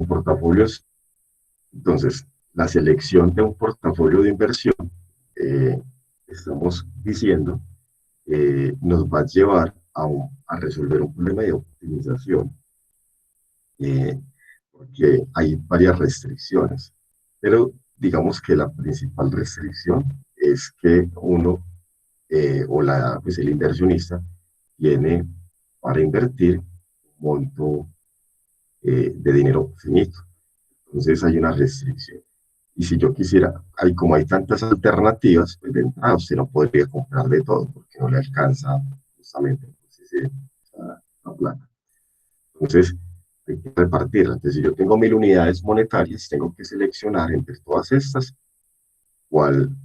portafolios, entonces, la selección de un portafolio de inversión, eh, estamos diciendo, nos va a llevar a resolver un problema de optimización, eh, porque hay varias restricciones, pero digamos que la principal restricción es que uno pues el inversionista tiene para invertir un monto de dinero finito. Entonces hay una restricción. Y si yo quisiera, como hay tantas alternativas, pues de entrada usted no podría comprar de todo porque no le alcanza justamente pues, la plata. Entonces hay que repartirla. Entonces si yo tengo 1000 unidades monetarias, tengo que seleccionar entre todas estas cuál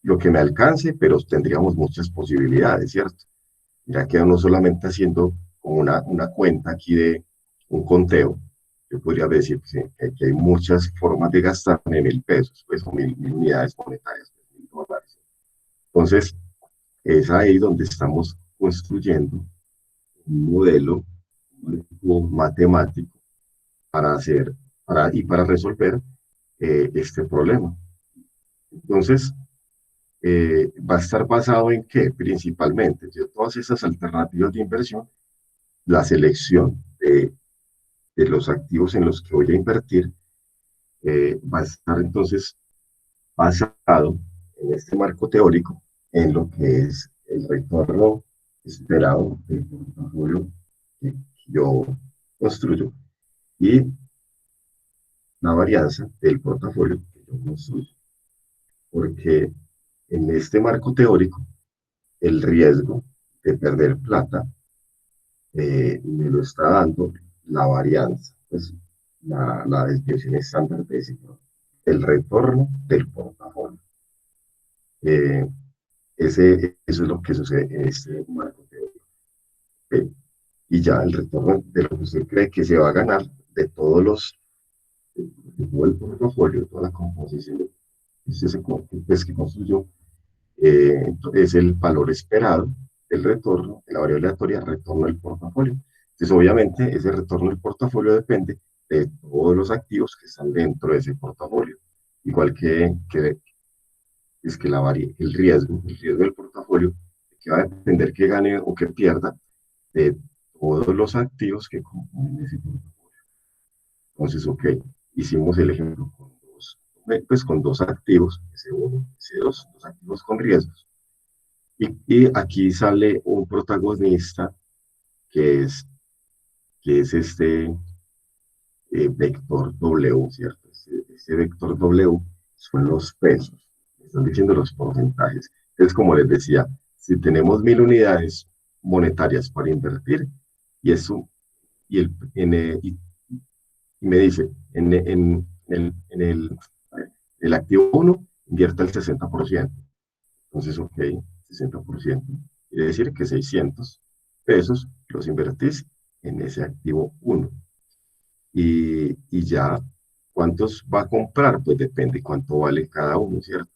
lo que me alcance, pero tendríamos muchas posibilidades, ¿cierto? Ya que no solamente haciendo como una cuenta aquí de un conteo, yo podría decir que hay muchas formas de gastar en 1000 pesos, pues son 1000 unidades monetarias, pues, $1000. Entonces, es ahí donde estamos construyendo un modelo matemático para hacer para resolver este problema. Entonces, va a estar basado en qué principalmente, de todas esas alternativas de inversión, la selección de los activos en los que voy a invertir va a estar entonces basado en este marco teórico en lo que es el retorno esperado del portafolio que yo construyo y la varianza del portafolio que yo construyo. Porque en este marco teórico, el riesgo de perder plata me lo está dando la varianza, pues la desviación estándar de ciclo, el retorno del portafolio. Eh, eso es lo que sucede en este marco teórico. Eh, y ya el retorno de lo que usted cree que se va a ganar de todos de todo el portafolio, toda la composición pues, que construyó, es el valor esperado del retorno de la variable aleatoria, retorno del portafolio. Entonces, obviamente, ese retorno del portafolio depende de todos los activos que están dentro de ese portafolio. Igual que es que el riesgo del portafolio, que va a depender que gane o que pierda de todos los activos que componen ese portafolio. Entonces, ok, hicimos el ejemplo pues con dos activos, S1, S2, dos activos con riesgos. Y aquí sale un protagonista que es, que es este vector W, ¿cierto? Este vector W son los pesos, están diciendo los porcentajes. Es como les decía, si tenemos 1000 unidades monetarias para invertir, y eso, y, y me dice, el activo uno invierte el 60%. Entonces, ok, 60%. Quiere decir que 600 pesos los invertís en ese activo uno. Y ya, ¿cuántos va a comprar? Pues depende cuánto vale cada uno, ¿cierto?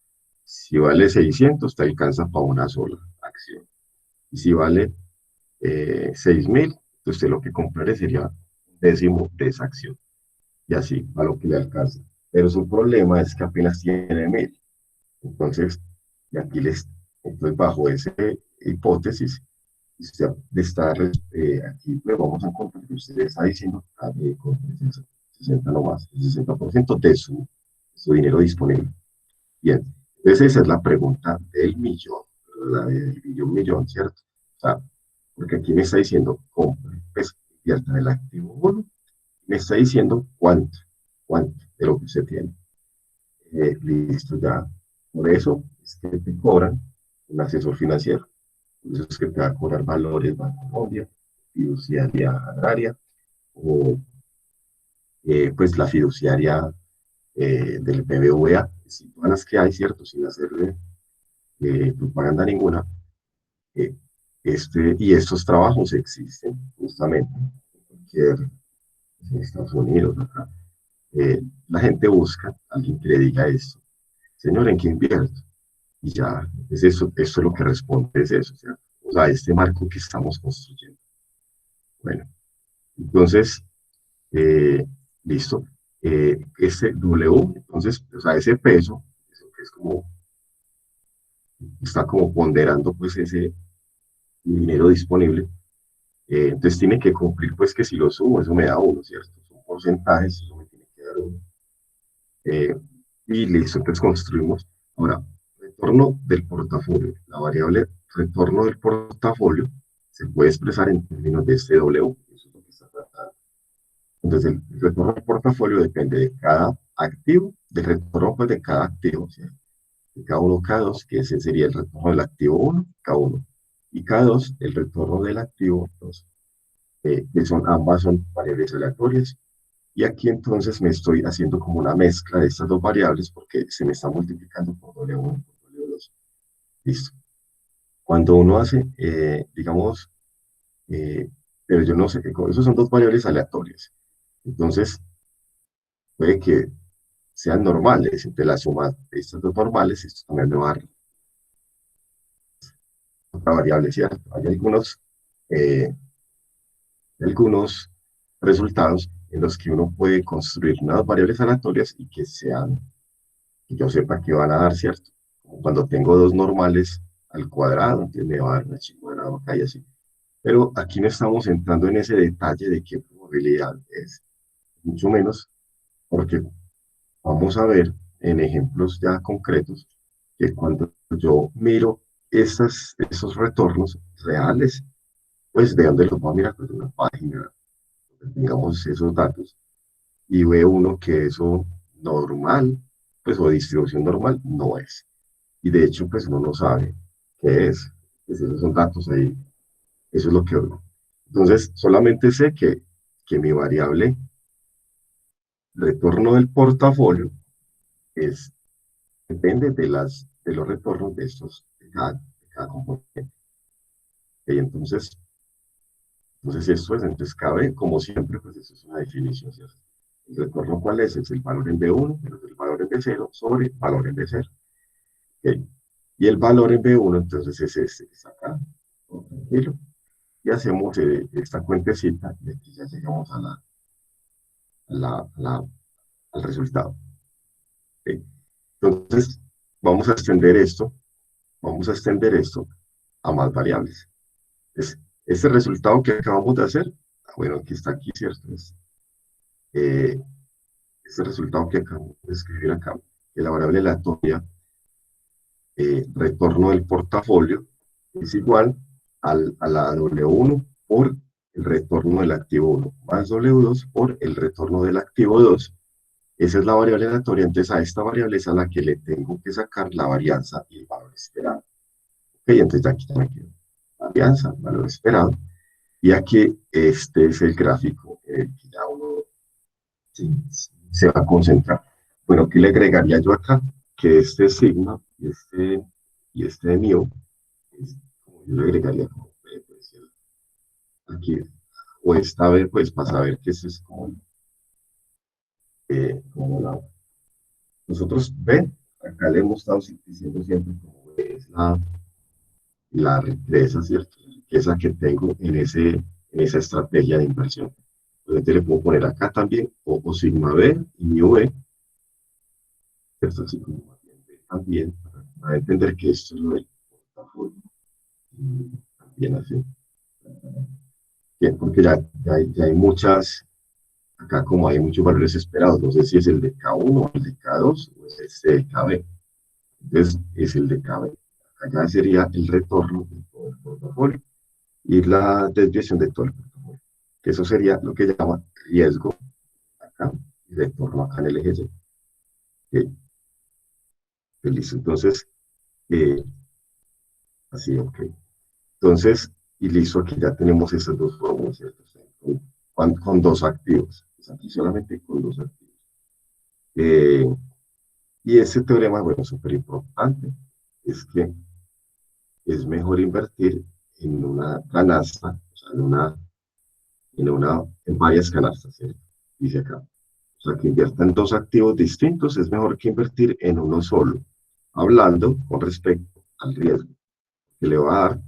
Si vale 600, te alcanza para una sola acción. Y si vale 6000, pues usted lo que compraré sería un décimo de esa acción. Y así, a lo que le alcanza. Pero su problema es que apenas tiene 1000. Entonces, y aquí entonces bajo esa hipótesis, usted está, aquí le vamos a encontrar que usted está diciendo con 60 nomás, el 60% de su dinero disponible. Bien, entonces esa es la pregunta del millón, la del millón, ¿cierto? O sea, porque aquí me está diciendo, compre, pues, invierta en el activo 1, me está diciendo cuánto de lo que usted tiene. Listo, ya. Por eso es que te cobran un asesor financiero. Por eso es que te va a cobrar valores Bancolombia, fiduciaria agraria o pues la fiduciaria del BBVA, si todas las que hay, ¿cierto? Sin hacerle propaganda ninguna. Eh, y estos trabajos existen justamente en cualquier, en Estados Unidos, acá. La gente busca a alguien que le diga esto. Señor, ¿en qué invierto? Y ya, es eso lo que responde es eso, ¿cierto? O sea, este marco que estamos construyendo. Bueno, entonces, eh, listo. Ese W, entonces, o sea, ese peso, eso que es como, está como ponderando pues ese dinero disponible, entonces tiene que cumplir pues que si lo subo, eso me da uno, ¿cierto? Son porcentajes, eso me tiene que dar uno. Eh, y listo, entonces construimos. Ahora, retorno del portafolio. La variable retorno del portafolio se puede expresar en términos de este W. Eso es lo que está tratando. Entonces, el retorno del portafolio depende de cada activo, del retorno pues, de cada activo, ¿cierto? De cada uno, cada dos, que ese sería el retorno del activo uno, cada uno. Y cada dos, el retorno del activo 2, que son ambas son variables aleatorias. Y aquí entonces me estoy haciendo como una mezcla de estas dos variables porque se me está multiplicando por W1 y por W2. Listo. Cuando uno hace, digamos, eh, pero yo no sé, esos son dos variables aleatorias. Entonces, puede que sean normales, entre la suma de estas dos normales, esto también me va a dar otra variable, ¿cierto? Hay eh, algunos resultados en los que uno puede construir unas variables aleatorias y que sean, que yo sepa que van a dar, ¿cierto? Como cuando tengo dos normales al cuadrado, entonces me va a dar una chi cuadrada acá y así. Pero aquí no estamos entrando en ese detalle de qué probabilidad es, mucho menos, porque vamos a ver en ejemplos ya concretos que cuando yo miro esos retornos reales, pues de dónde los voy a mirar, pues de una página, digamos, esos datos, y ve uno que eso normal, pues o distribución normal, no es. Y de hecho, pues uno no sabe qué es. Pues esos son datos ahí, eso es lo que uno. Entonces, solamente sé que mi variable retorno del portafolio es, depende de los retornos de estos, de cada componente. Y entonces esto es, entonces cabe, como siempre, pues eso es una definición, ¿cierto? ¿El retorno cuál es? Es el valor en B1 menos el valor en B0 sobre el valor en B0. ¿Ok? Y el valor en B1, entonces es este que está acá. Tranquilo. Y hacemos esta cuentecita y aquí ya llegamos al resultado. ¿Ok? Entonces, vamos a extender esto, vamos a extender esto a más variables. Es, este resultado que acabamos de hacer, bueno, aquí está aquí, ¿cierto? Eh, este resultado que acabamos de escribir acá, que la variable aleatoria retorno del portafolio es igual a la W1 por el retorno del activo 1 más W2 por el retorno del activo 2. Esa es la variable aleatoria, entonces a esta variable es a la que le tengo que sacar la varianza y el valor esperado. Ok, entonces aquí también quedó varianza, valor esperado. Y aquí este es el gráfico que ya uno sí, se va a concentrar. Bueno, ¿qué le agregaría yo acá? Que este sigma y este de mío, como yo le agregaría como pues, aquí, o esta vez, pues para saber que eso es como nosotros ven, acá le hemos estado diciendo siempre como es la riqueza, ¿cierto? La riqueza que tengo en esa estrategia de inversión. Entonces le puedo poner acá también o sigma B y mu B, ¿cierto? Así como también para entender que esto es lo del portafolio. Y también así. Bien, porque ya hay muchas, acá como hay muchos valores esperados, no sé si es el de K1 o el de K2 o es este de KB. Entonces es el de KB. Acá sería el retorno de todo el portafolio y la desviación de todo el portafolio. Que eso sería lo que llama riesgo acá y retorno acá en el eje Y. Ok, listo. Entonces, eh, así, ok. Entonces, y listo, aquí ya tenemos esas dos fórmulas, ¿cierto? Con dos activos. Pues aquí solamente con dos activos. Eh, y ese teorema, bueno, súper importante, es que es mejor invertir en una canasta, o sea, en varias canastas, ¿cierto? Dice acá. O sea, que invierta en dos activos distintos es mejor que invertir en uno solo, hablando con respecto al riesgo que le va a dar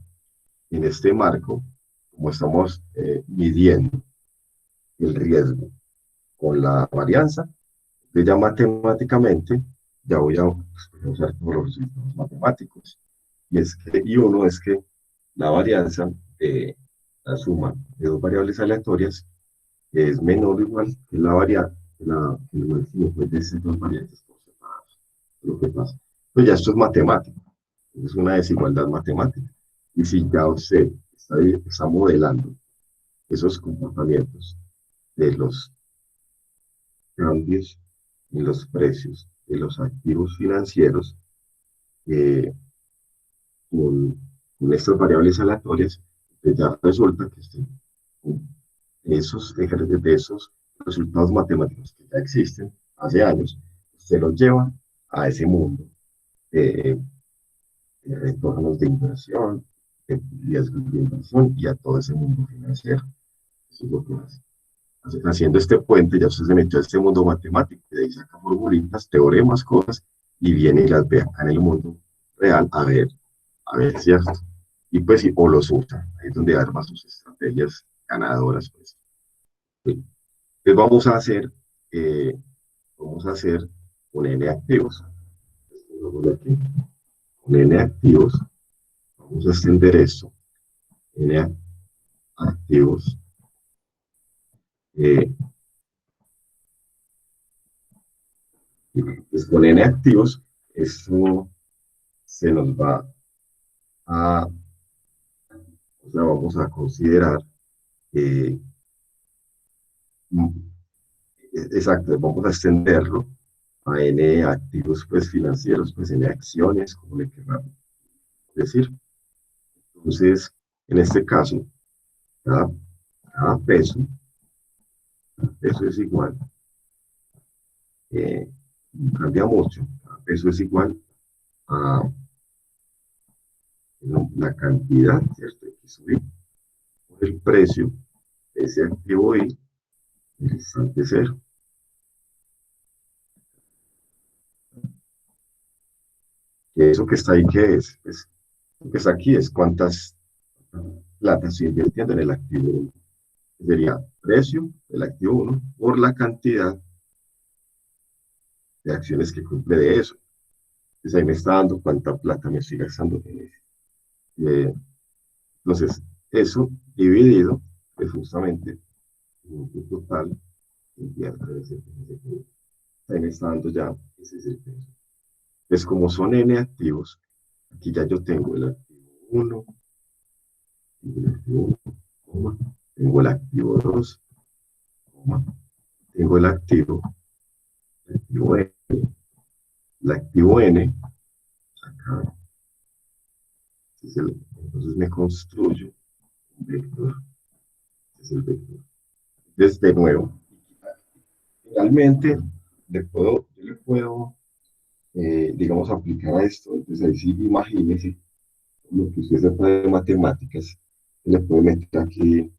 en este marco, como estamos midiendo el riesgo con la varianza. Entonces ya matemáticamente, ya voy a usar todos los resultados matemáticos. Y uno es que la varianza de la suma de dos variables aleatorias es menor o igual que la variable, el máximo pues, de esas dos variantes por separado. Lo que pasa. Pues ya esto es matemático, es una desigualdad matemática. Y si ya usted está modelando esos comportamientos de los cambios en los precios de los activos financieros eh, con, con estas variables aleatorias, pues ya resulta que de esos resultados matemáticos que ya existen hace años, se los lleva a ese mundo de, de retornos de inversión, de riesgos de inversión y a todo ese mundo financiero. Eso es lo que hace. Haciendo este puente, ya usted se metió a este mundo matemático, de ahí saca formulitas, teoremas, cosas, y viene y las ve acá en el mundo real a ver, ¿cierto? Y pues, o los usa, ahí es donde arma sus estrategias ganadoras, pues. Sí. Entonces eh, vamos a hacer un N activos. Un N activos, vamos a extender esto, N activos, eh, pues con N activos, esto se nos va a, o sea, vamos a considerar, eh, exacto, vamos a extenderlo a N activos pues, financieros, pues N acciones, como le queramos decir. Entonces, en este caso, cada, cada peso, peso es igual, eh, cambia mucho, cada peso es igual a la cantidad, ¿cierto? X o Y, por el precio de ese activo Y, el instante cero. Eso que está ahí, ¿qué es? Pues, lo que está aquí es cuántas plata estoy invirtiendo en el activo 1. Sería precio del activo 1 por la cantidad de acciones que cumple de eso. Entonces ahí me está dando cuánta plata me estoy gastando en eso. Entonces, eso dividido es justamente el total que invierte en ese activo. Ahí me está dando ya ese es el peso. Entonces, como son N activos, aquí ya yo tengo el activo 1, tengo el activo 1, tengo el activo 2, tengo el activo N, el activo N, acá, entonces me construyo un vector, es el vector. Entonces, de nuevo, realmente yo le puedo digamos, aplicar a esto. Entonces, ahí sí, imagínese lo que usted sepa de matemáticas, le puede meter aquí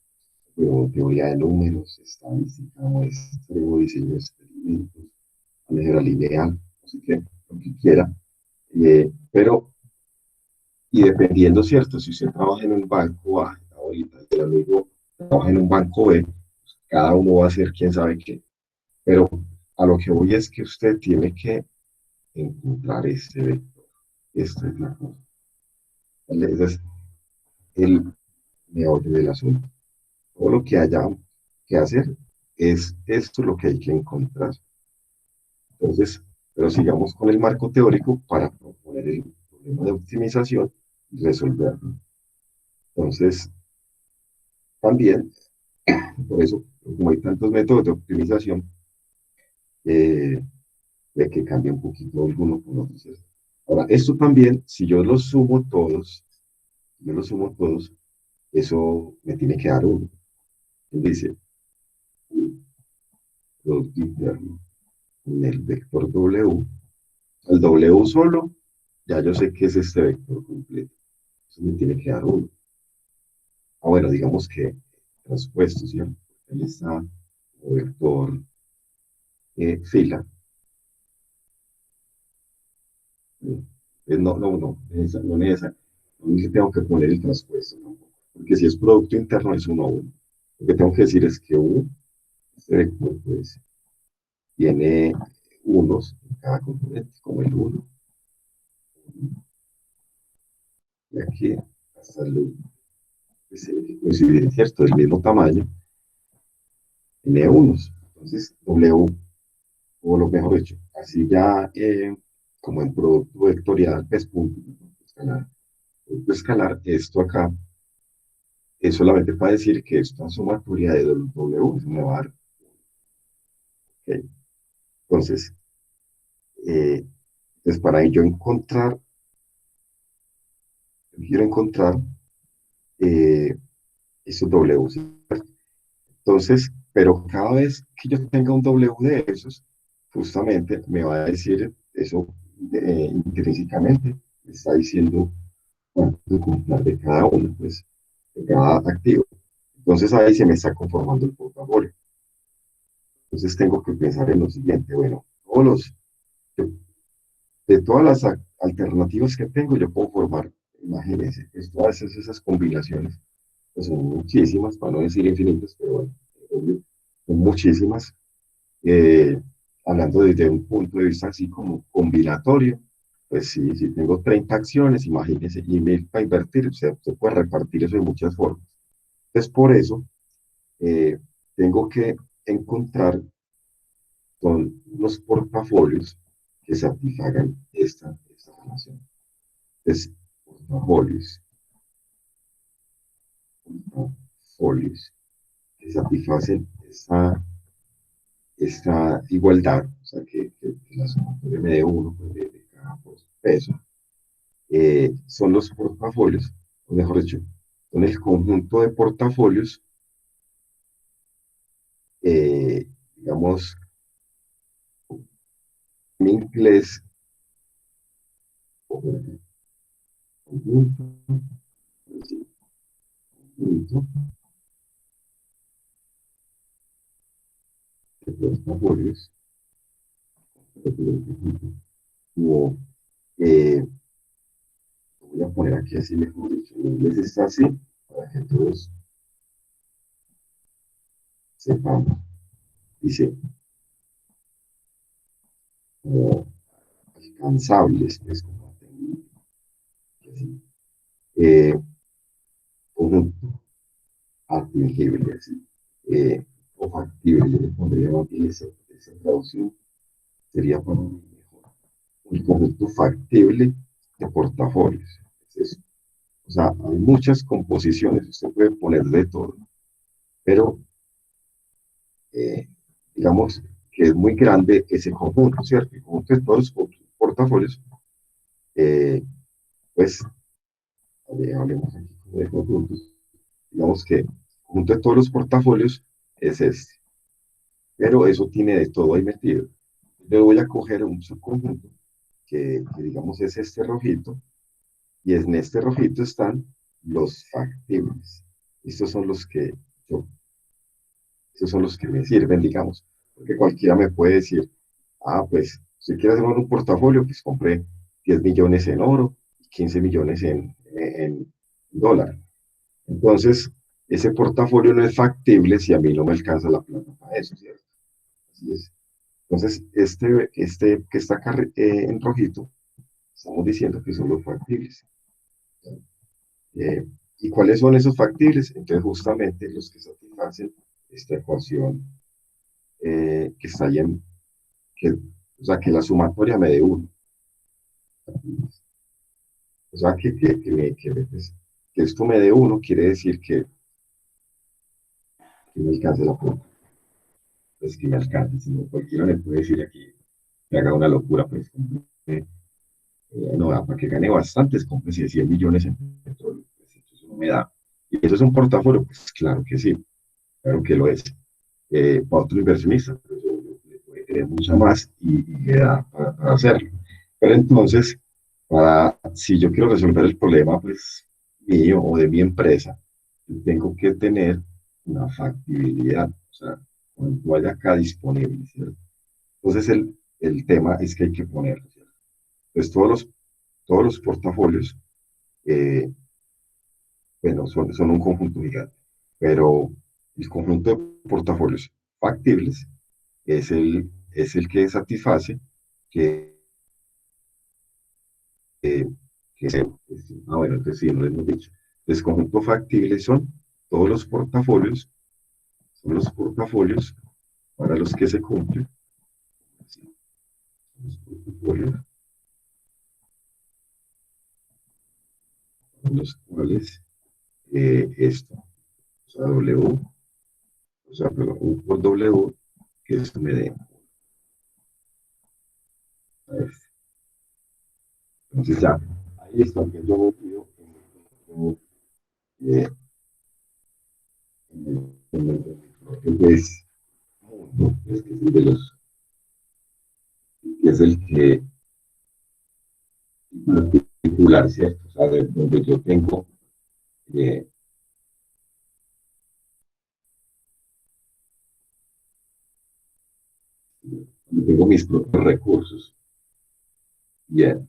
teoría de números, estadística, muestreo, diseño de experimentos, álgebra lineal, así que lo que quiera. Pero, y dependiendo, ¿cierto? Si usted trabaja en un banco A, ahorita el amigo trabaja en un banco B, pues, cada uno va a hacer quién sabe qué. Pero a lo que voy es que usted tiene que encontrar ese vector. Esto es la cosa. Ese es el meollo del asunto. Todo lo que haya que hacer es esto lo que hay que encontrar. Entonces, pero sigamos con el marco teórico para proponer el problema de optimización y resolverlo. Entonces, también, por eso, como hay tantos métodos de optimización, eh, de que cambia un poquito alguno con otros. Ahora, esto también, si yo los sumo todos, eso me tiene que dar uno. Dice, producto interno en el vector W, el W solo, ya yo sé que es este vector completo. Eso me tiene que dar uno. Ah, bueno, digamos que transpuesto, ¿cierto? Ahí está el vector fila. No necesariamente. No es que tengo que poner el transpuesto, ¿no? Porque si es producto interno es 1 a 1. Lo que tengo que decir es que U, este vector, pues, tiene unos en cada componente, como el uno, y aquí hasta el, pues, coincidir, ¿cierto? Del mismo tamaño, tiene unos. Entonces, W, o lo mejor dicho, así ya como en producto vectorial, pues punto escalar, esto acá es solamente para decir que esta sumatoria de W me va a dar. Ok. Entonces, eh, pues para yo encontrar, quiero encontrar eh, esos W, ¿cierto? Entonces, pero cada vez que yo tenga un W de esos, justamente me va a decir eso intrínsecamente, me está diciendo cuánto comprar de cada uno, pues, de cada activo. Entonces ahí se me está conformando el portafolio. Entonces tengo que pensar en lo siguiente, bueno, de todas las alternativas que tengo, yo puedo formar, imagínense, pues, todas esas combinaciones, pues son muchísimas, para no decir infinitas, pero bueno, obvio, son muchísimas. Eh, Hablando desde un punto de vista así como combinatorio, pues sí, si tengo 30 acciones, imagínense, y para invertir, o sea, se puede repartir eso de muchas formas. Entonces, por eso, eh, tengo que encontrar con los portafolios que satisfagan esta relación. Entonces, portafolios, portafolios que satisfacen esta igualdad, o sea, que la sumatoria me dé uno pues, de cada peso, son los portafolios, o mejor dicho, son el conjunto de portafolios, digamos, en inglés, conjunto, conjunto de portafolios, como, eh, voy a poner aquí así mejor dicho, en inglés está así, para que todos sepamos, dice, como alcanzables, pues, como así, eh, conjunto atingible, así, o factible, yo le pondría más bien esa traducción, sería para mí mejor. Un conjunto factible de portafolios. Es eso. O sea, hay muchas composiciones, usted puede poner de todo, pero eh, digamos que es muy grande ese conjunto, ¿cierto? El conjunto de todos los portafolios, eh, pues, hablemos aquí de conjuntos, digamos que el conjunto de todos los portafolios es este, pero eso tiene de todo ahí metido. Yo voy a coger un subconjunto que digamos es este rojito, y en este rojito están los factibles. Estos son los que yo, estos son los que me sirven, digamos, porque cualquiera me puede decir, ah, pues, si quieres hacer un portafolio, pues compré 10 millones en oro, 15 millones en dólar. Entonces, ese portafolio no es factible si a mí no me alcanza la plata para eso, ¿cierto? Así es. Entonces, este que está acá en rojito, estamos diciendo que son los factibles. Eh, ¿Y cuáles son esos factibles? Entonces, justamente los que satisfacen esta ecuación que está ahí o sea, que la sumatoria me dé uno. O sea, pues, que esto me dé uno quiere decir que me alcance la plata. Pues que me alcance, si no cualquiera me puede decir aquí que haga una locura, pues, no, para que gane bastantes, compre 100 millones en petróleo, pues, eso no me da. ¿Y eso es un portafolio? Pues claro que sí, claro que lo es. Para otro inversionista, pues, le puede querer mucha más y le da para hacerlo. Pero entonces, si yo quiero resolver el problema, pues, mío o de mi empresa, yo tengo que tener una factibilidad, o sea, cuando haya acá disponible, ¿cierto? Entonces, el tema es que hay que ponerlo, ¿cierto? Entonces, todos los portafolios, eh, bueno, son un conjunto gigante, pero el conjunto de portafolios factibles es es el que satisface que, eh, bueno, entonces sí, no lo hemos dicho. Entonces, conjunto factible son los portafolios para los que se cumplen, ¿sí? Los portafolios para los cuales esto, o sea, W, o sea, pero U por W, que esto me dé. A ver, entonces ya, ahí está, que yo metido eh, es mundo, es que es el de los, que es el que particular, ¿cierto? O sea, donde yo tengo, eh, donde tengo mis propios recursos. Bien,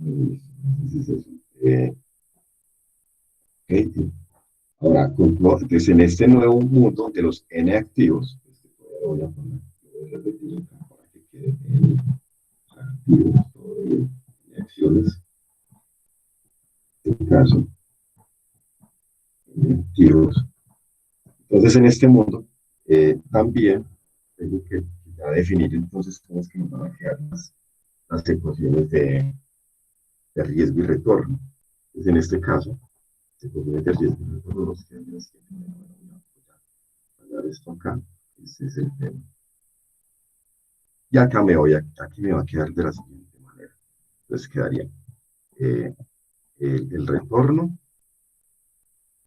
entonces, ok. Ahora, entonces, en este nuevo mundo de los N activos, voy a poner, voy a repetir acá para que quede N activos, todo acciones, en este caso, N activos. Entonces, en este mundo, también tengo que ya definir entonces cómo es que nos van a quedar las ecuaciones de riesgo y retorno. Entonces, en este caso, ecuaciones de riesgo y retorno nos quedan de la siguiente manera. Bueno, voy a poner esto acá. Este es el tema. Y acá aquí me va a quedar de la siguiente manera. Entonces quedaría eh, el retorno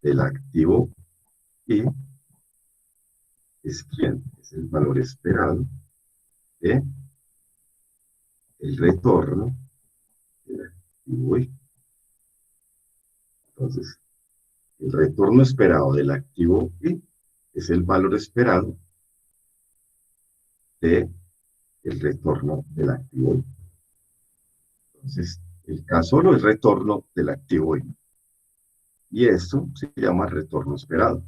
del activo Y es quién, es el valor esperado de el retorno del activo Y. Entonces, el retorno esperado del activo Y es el valor esperado de el retorno del activo Y. Entonces, el K solo es retorno del activo Y. Y esto se llama retorno esperado.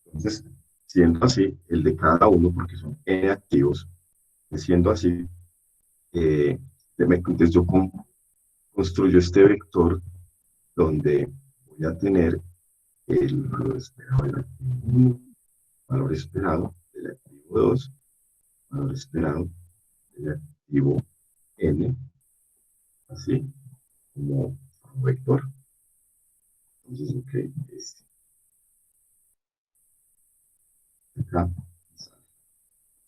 Entonces, siendo así, el de cada uno, porque son N activos, siendo así, entonces yo construyo este vector donde voy a tener el valor esperado del activo 1, valor esperado del activo 2, valor esperado del activo N, así como un vector. Entonces, ok, acá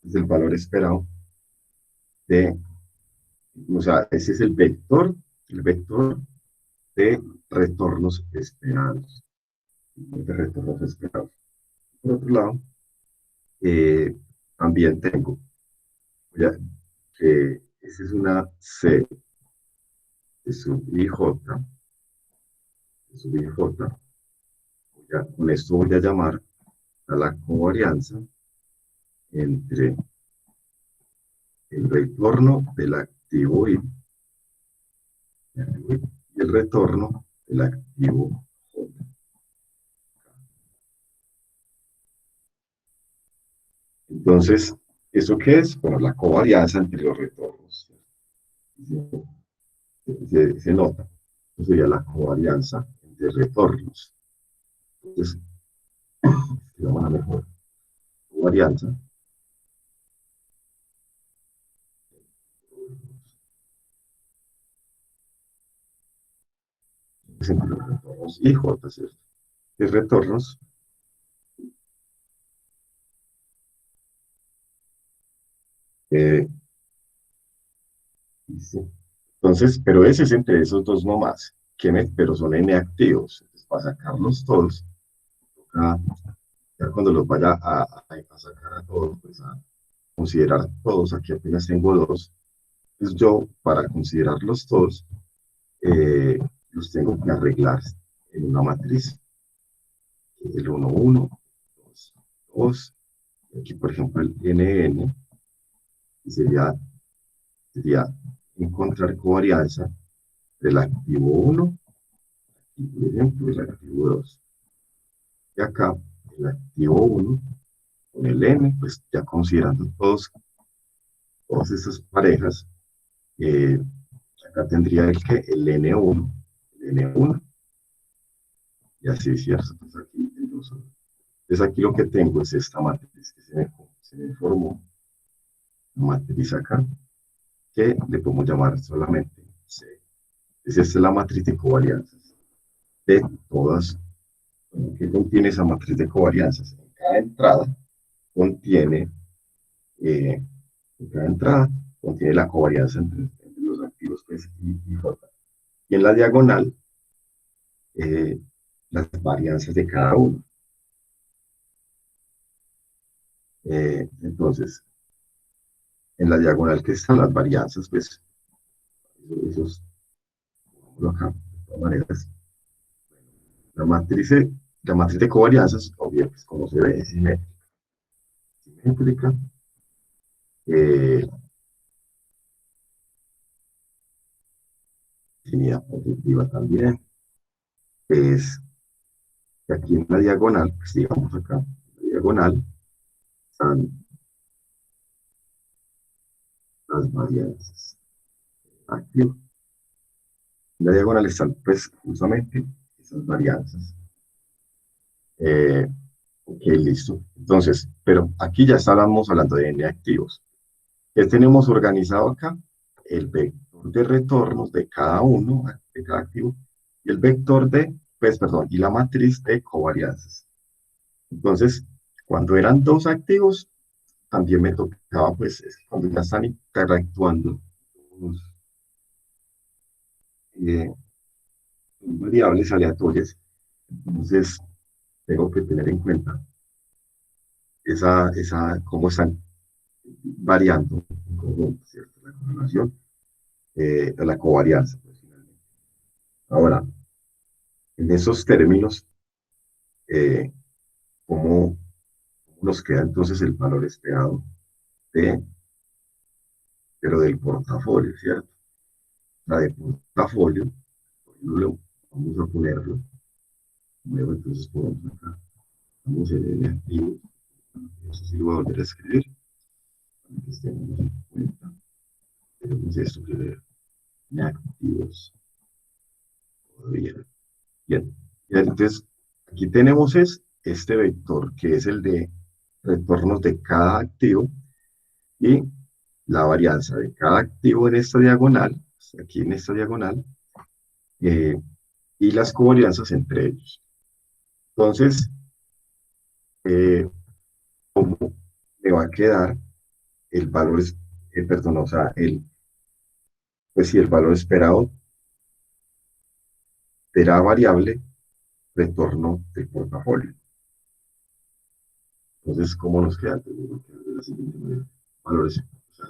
es el valor esperado de, o sea, ese es el vector de retornos esperados, de retornos esperados. Por otro lado, eh, también tengo, ya, esa es una C de sub IJ, de sub IJ. Con esto voy a llamar a la covarianza entre el retorno del activo Y y el retorno del activo J. Entonces, ¿eso qué es? Bueno, la covarianza entre los retornos. Se nota. Eso sería la covarianza entre retornos. Entonces, escribamos la mejor covarianza es entre los retornos y J, ¿cierto? ¿Qué retornos? Eh, entonces, pero ese es entre esos dos nomás, pero son N activos. Entonces, para sacarlos todos, toca, ya cuando los vaya a sacar a todos, pues a considerar todos, aquí apenas tengo dos. Entonces yo, para considerarlos todos, eh, los tengo que arreglar en una matriz. El 1, 1, 2, 2. Aquí, por ejemplo, el NN sería encontrar covarianza del activo 1 y, por ejemplo, el activo 2. Y acá, el activo 1 con el N, pues ya considerando todas estas parejas, eh, acá tendría el N1, el N1, y así, ¿cierto? Entonces aquí lo que tengo es esta matriz que se me formó, la matriz acá, que le podemos llamar solamente C. Esta es la matriz de covarianzas de todas. ¿Qué contiene esa matriz de covarianzas? En cada entrada contiene, eh, en cada entrada contiene la covarianza entre los activos pues, y J. Y en la diagonal, eh, las varianzas de cada uno. Entonces, en la diagonal que están las varianzas, pues, esos, acá, de todas maneras, la matriz, la matriz de covarianzas, obvio, pues, como se ve, es simétrica. Línea positiva también. Es que aquí en la diagonal, pues digamos acá, en la diagonal, están las varianzas activas. En la diagonal están, pues, justamente esas varianzas. Ok, listo. Entonces, pero aquí ya estábamos hablando de n activos. ¿Qué tenemos organizado acá? El vector de retornos de cada uno, de cada activo, y el vector de, pues, perdón, y la matriz de covarianzas. Entonces, cuando eran dos activos, también me tocaba, pues, cuando ya están interactuando unos, eh, variables aleatorias, entonces tengo que tener en cuenta cómo están variando en conjunto, ¿cierto? La correlación, la covarianza, pues, finalmente. Ahora, en esos términos, eh, ¿cómo nos queda entonces el valor esperado de, pero del portafolio, ¿cierto? La de portafolio, vamos a ponerlo, luego entonces ponemos acá, vamos en el activo, eso sí lo voy a volver a escribir, para que estemos en cuenta, tenemos esto que ver, en activos, todavía. Bien, y entonces aquí tenemos este vector que es el de retornos de cada activo y la varianza de cada activo en esta diagonal, aquí en esta diagonal, eh, y las covarianzas entre ellos. Entonces, ¿cómo me va a quedar el valor, perdón, o sea, pues si el valor esperado será variable retorno del portafolio? Entonces, ¿cómo nos queda? De la siguiente manera. Valores, o sea,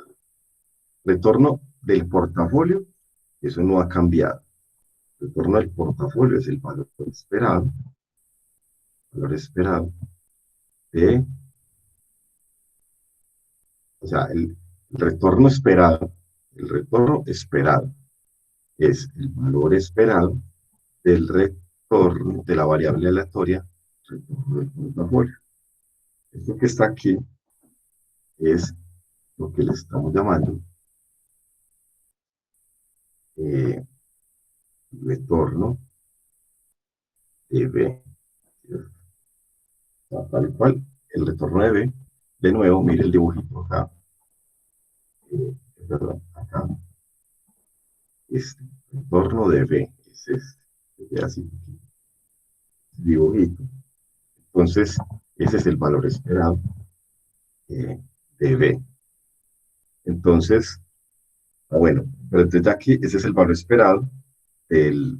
retorno del portafolio, eso no ha cambiado. El retorno del portafolio es el valor esperado de, o sea, el retorno esperado es el valor esperado del retorno de la variable aleatoria, retorno del portafolio. Esto que está aquí es lo que le estamos llamando eh, retorno de B. Tal cual, el retorno de B. De nuevo, mire el dibujito acá. Perdón, acá. Este retorno de B es este. Así, dibujito. Entonces, ese es el valor esperado de B. Entonces, bueno, pero desde aquí, ese es el valor esperado del,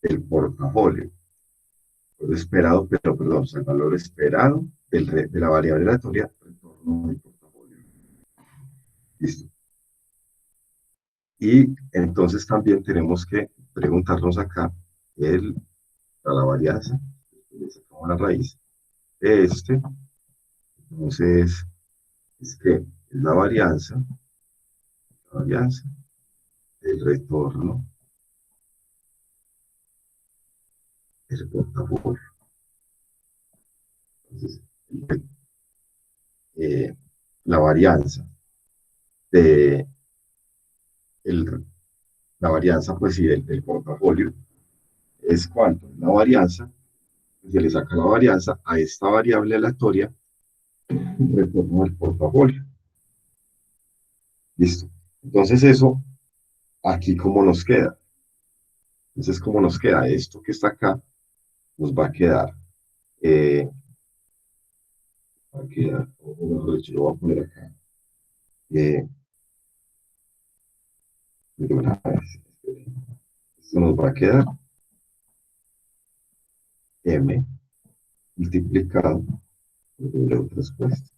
del portafolio. El esperado, pero perdón, o sea, el valor esperado de la variable aleatoria, retorno del portafolio. Listo. Y entonces también tenemos que preguntarnos acá a la varianza, le sacamos la raíz de este, entonces es que es la varianza el retorno del portafolio. Entonces, eh, la varianza de el, la varianza pues sí, del portafolio es cuánto. La varianza, se le saca la varianza a esta variable aleatoria, retorno del portafolio. Listo. Entonces eso, aquí cómo nos queda. Entonces, ¿cómo nos queda? Esto que está acá nos eh, va a quedar, o mejor dicho, lo voy a poner acá. Eh, de una vez. Esto nos va a quedar m multiplicado por w transpuesto.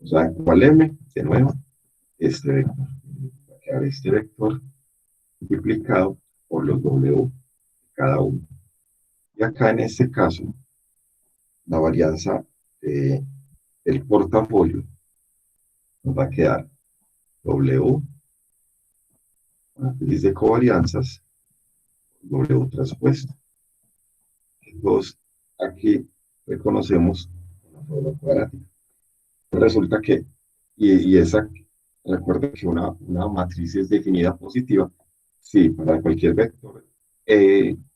O sea, ¿cuál m? De nuevo, este vector. Va a quedar este vector multiplicado por los w cada uno. Y acá en este caso, la varianza del portafolio nos va a quedar w, matriz de covarianzas, w transpuesto. Entonces, aquí reconocemos una fórmula cuadrática. Resulta que, y esa, recuerda que una matriz es definida positiva, sí, para cualquier vector.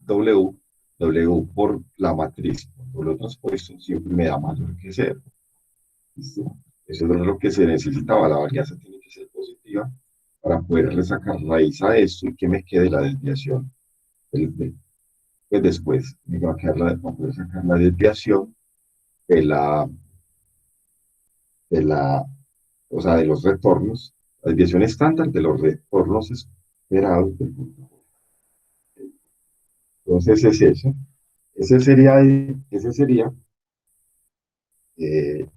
W, W por la matriz, por lo transpuesto, siempre me da mayor que cero. ¿Listo? Eso es lo que se necesitaba, la varianza tiene que ser positiva para poderle sacar raíz a esto y que me quede la desviación. Pues después me va a quedar para poder sacar la desviación de la, de la, o sea, de los retornos, la desviación estándar de los retornos esperados del portafolio. Entonces es eso. Ese sería eh,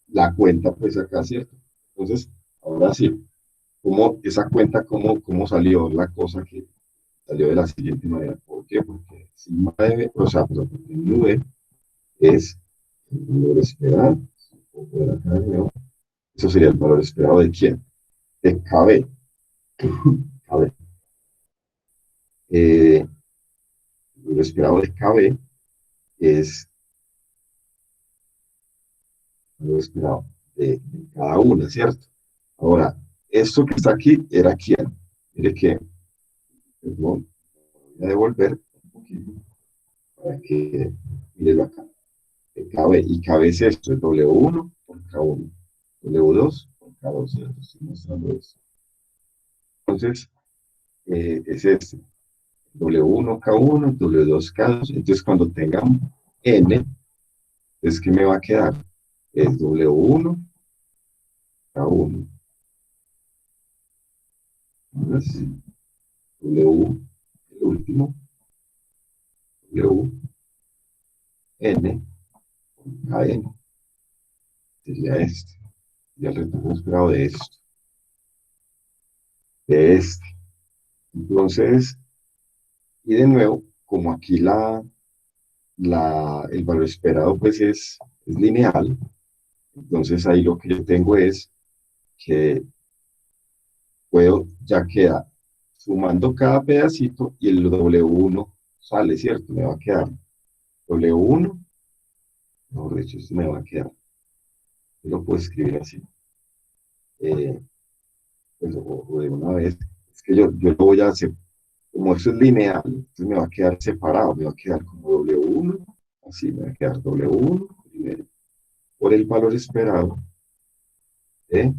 la cuenta, pues acá, ¿cierto? Entonces, ahora sí, esa cuenta, cómo salió la cosa que salió de la siguiente manera. ¿Por qué? Porque sigma de, o sea, porque nube es el valor esperado. Eso sería el valor esperado de quién? De KB. KB. Lo esperado de KB es lo esperado de cada una, ¿cierto? Ahora, esto que está aquí era quién. Mire que, perdón, voy a devolver un poquito para que mire acá. KB, y KB es esto, es W1 por K1, W2 por K2, ¿cierto? Estoy mostrando eso. Entonces, es este, W1, K1, W2, K2. Entonces, cuando tengan N, es que me va a quedar, es W1, K1, W, el último, W, N, KN, sería este, y el retorno esperado de este. Entonces, y de nuevo, como aquí el valor esperado pues es lineal, entonces ahí lo que yo tengo es que ya queda sumando cada pedacito y el W1 sale, ¿cierto? Me va a quedar W1, mejor dicho, esto me va a quedar, yo lo puedo escribir así, eh, pues, o de una vez, es que yo lo voy a hacer, como eso es lineal, entonces me va a quedar separado, me va a quedar como W1, así me va a quedar W1 primero, por el valor esperado de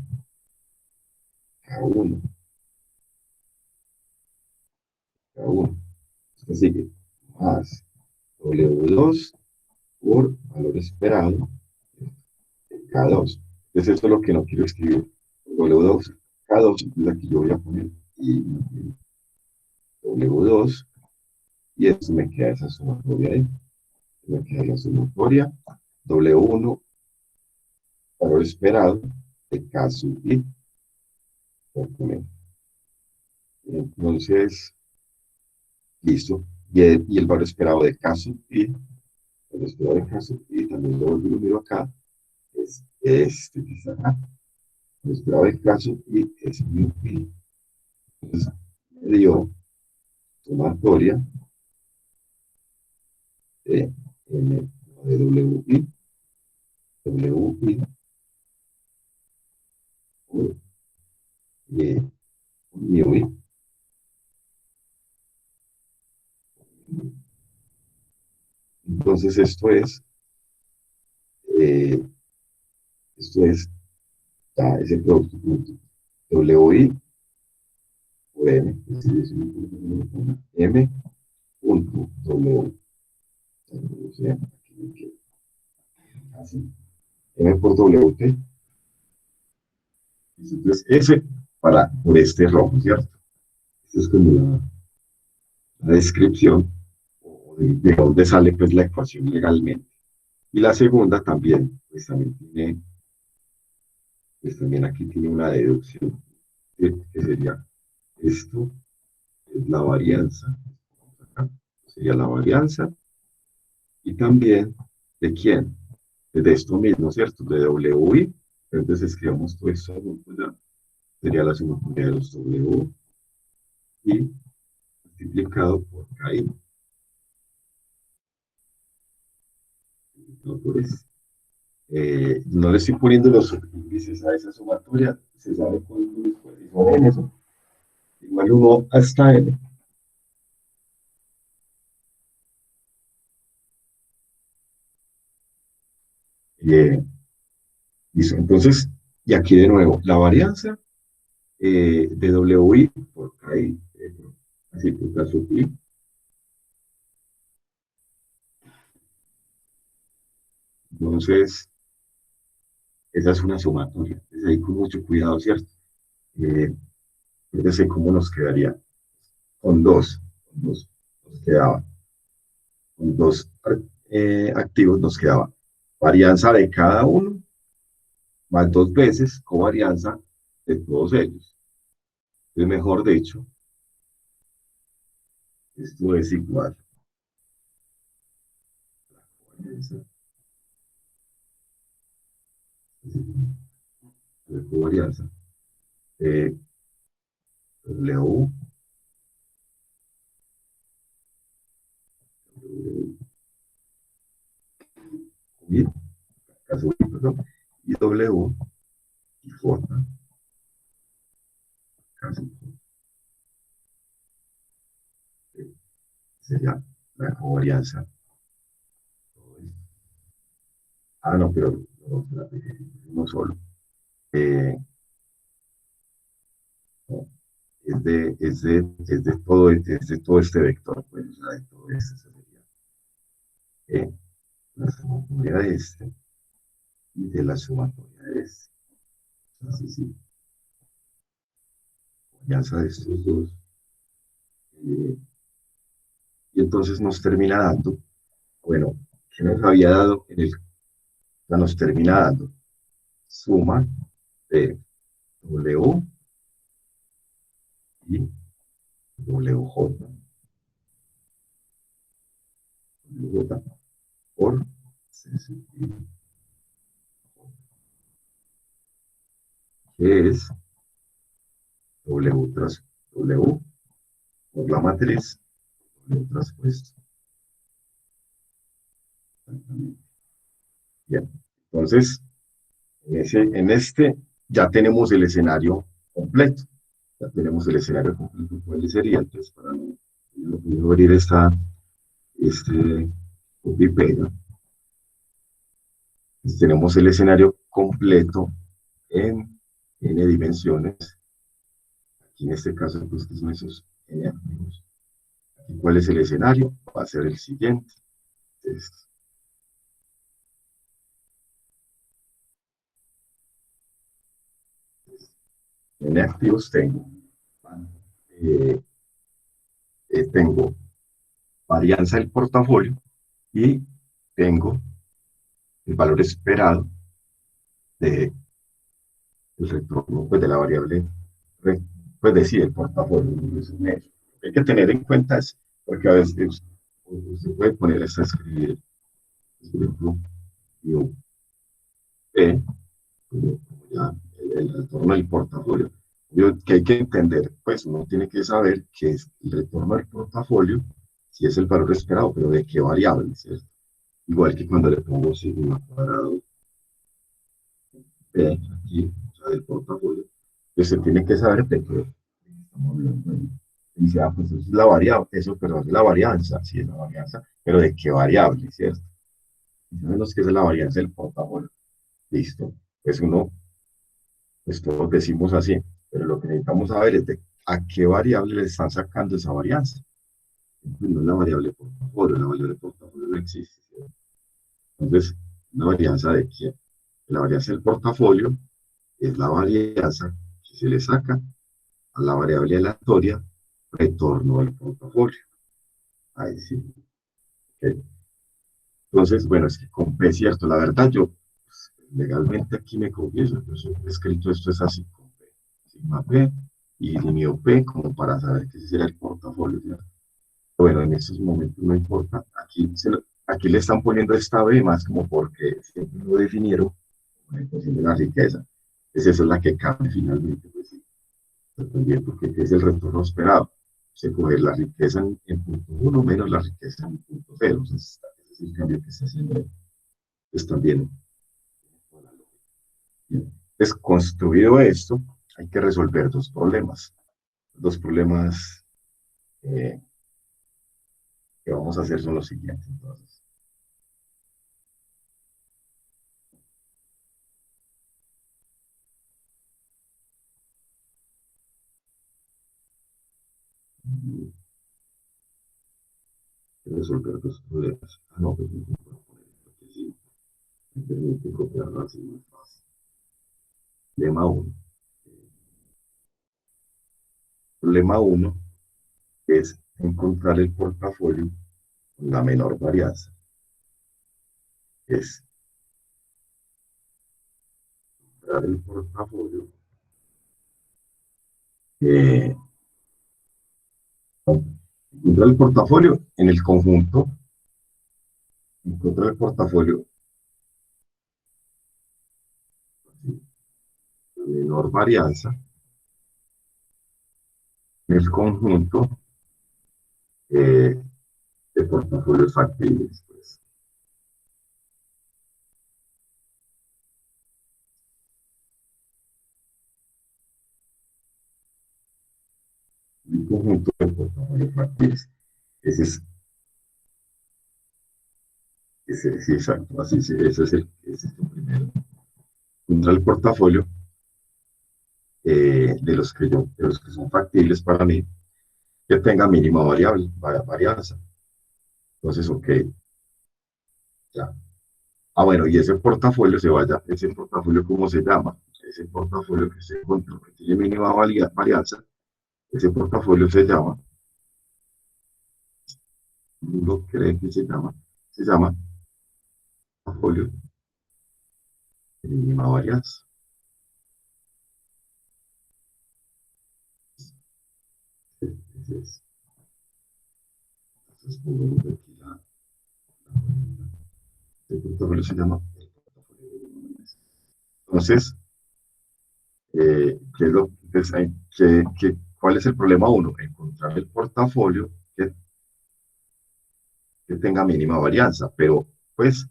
K1, K1, así que más W2 por valor esperado de K2. Entonces esto es lo que no quiero escribir. W2, K2 es la que yo voy a poner y W2 y esto me queda esa sumatoria ahí. Me queda la sumatoria W1, valor esperado de K sub I. Entonces, listo. Y el valor esperado de K sub I, el valor esperado de K sub I, también lo miro acá, es este que está acá. esperado el caso y es mi pi. Entonces, me dio sumatoria de M de WI por Y, mu I. Entonces, eh, esto es ese producto WI por M, es decir, es M punto W. O sea, aquí, así, M por WT. Entonces, ese por este rojo, ¿cierto? Esa es como la descripción de dónde sale pues, la ecuación legalmente. Y la segunda también, pues también aquí tiene una deducción, que sería esto, es la varianza. Acá sería la varianza. Y también, ¿de quién? De esto mismo, ¿cierto? De WI. Entonces escribamos todo esto, pues, ya, sería la sumatoria de los WI multiplicado por KI. ¿No? No le estoy poniendo los índices a esa sumatoria, se sabe cuánto después en eso. Igual uno hasta n. Eh, Listo. Entonces, y aquí de nuevo, la varianza de WI por KI, así por caso I. Entonces, esa es una sumatoria. Entonces, ahí con mucho cuidado, ¿cierto? Fíjense cómo nos quedaría. Con dos nos quedaba. Con dos activos nos quedaba varianza de cada uno más dos veces covarianza de todos ellos. Es mejor dicho, esto es igual de covarianza de W, y, caso, perdón, y W y J, caso, sería la covarianza. Ah, no, pero no, no solo. Eh, no, es de todo este vector, pues, o sea, de todo este sería la sumatoria de este y de la sumatoria de este. Así sí, alianza de estos dos. Eh, y entonces nos termina dando, bueno, ¿qué nos había dado en el, ya nos termina dando? Suma de W y WJ, WJ por CC, que es W tras W por la matriz, W traspuesto. Bien, entonces, en este ya tenemos el escenario completo. Ya tenemos el escenario completo. ¿Cuál sería? Entonces, para no abrir este copy pega, pues tenemos el escenario completo en n dimensiones. Aquí en este caso, pues, que son esos n activos. Aquí, ¿cuál es el escenario? Va a ser el siguiente. Entonces, n activos eh, tengo varianza del portafolio y tengo el valor esperado del retorno, pues, de la variable, pues decir, el portafolio. Hay que tener en cuenta eso, porque a veces usted puede poner esto a escribir, por ejemplo, yo, P, como ya el retorno del portafolio. Que hay que entender, pues uno tiene que saber que es el retorno del portafolio, si es el valor esperado, pero de qué variable, ¿cierto? Igual que cuando le pongo sigma cuadrado P aquí, o sea, del portafolio, pues se tiene que saber de qué estamos hablando ahí. Y dice, ah, pues eso es la variable, eso, perdón, es la varianza, sí es la varianza, pero de qué variable, ¿cierto? Y sabemos que es la varianza del portafolio. Listo. Pues uno, pues todos decimos así, pero lo que necesitamos saber es de a qué variable le están sacando esa varianza. No es la variable portafolio, la variable portafolio no existe, ¿cierto? Entonces, ¿una varianza de quién? La varianza del portafolio es la varianza que se le saca a la variable aleatoria retorno del portafolio. Ahí sí. ¿Ok? Entonces, bueno, es que con P, cierto, la verdad yo pues, legalmente aquí me confieso, yo siempre he escrito esto es así con P, sigma P y lineo P como para saber que ese será el portafolio. ¿Cierto? Bueno, en estos momentos no importa, aquí le están poniendo esta B más como porque siempre lo definieron como la ecuación de la riqueza. Esa es la que cambia finalmente, pues sí, dependiendo que es el retorno esperado. Se coge la riqueza en punto 1 menos la riqueza en punto 0. Entonces, ese es el cambio que está haciendo pues, también. Pues construido esto, hay que resolver dos problemas. Dos problemas eh, que vamos a hacer son los siguientes. Entonces, resolver dos problemas. Ah, no, pues no puedo poner esto que sí. Me permite copiarlo así más fácil. Lema 1. Problema 1 es encontrar el portafolio con la menor varianza. Es encontrar el portafolio eh, encontrar el portafolio en el conjunto, encontrar el portafolio la menor varianza en el conjunto eh, de portafolios factibles. Pues. Un conjunto de portafolios factibles. Ese es, ese, sí, exacto, así, sí, ese es el primero. Encontrar el portafolio de los que son factibles para mí, que tenga mínima varianza. Entonces, ok, ya. Ah, bueno, y ese portafolio ese portafolio, ¿cómo se llama? Ese portafolio que se encontró, que tiene mínima varianza, ese portafolio uno cree que se llama portafolio de mínima varianza. Entonces, pongamos aquí el portafolio se llama el portafolio de mínima varianza. Entonces, ¿qué es lo, entonces, ¿cuál es el problema uno? Encontrar el portafolio que tenga mínima varianza, pero pues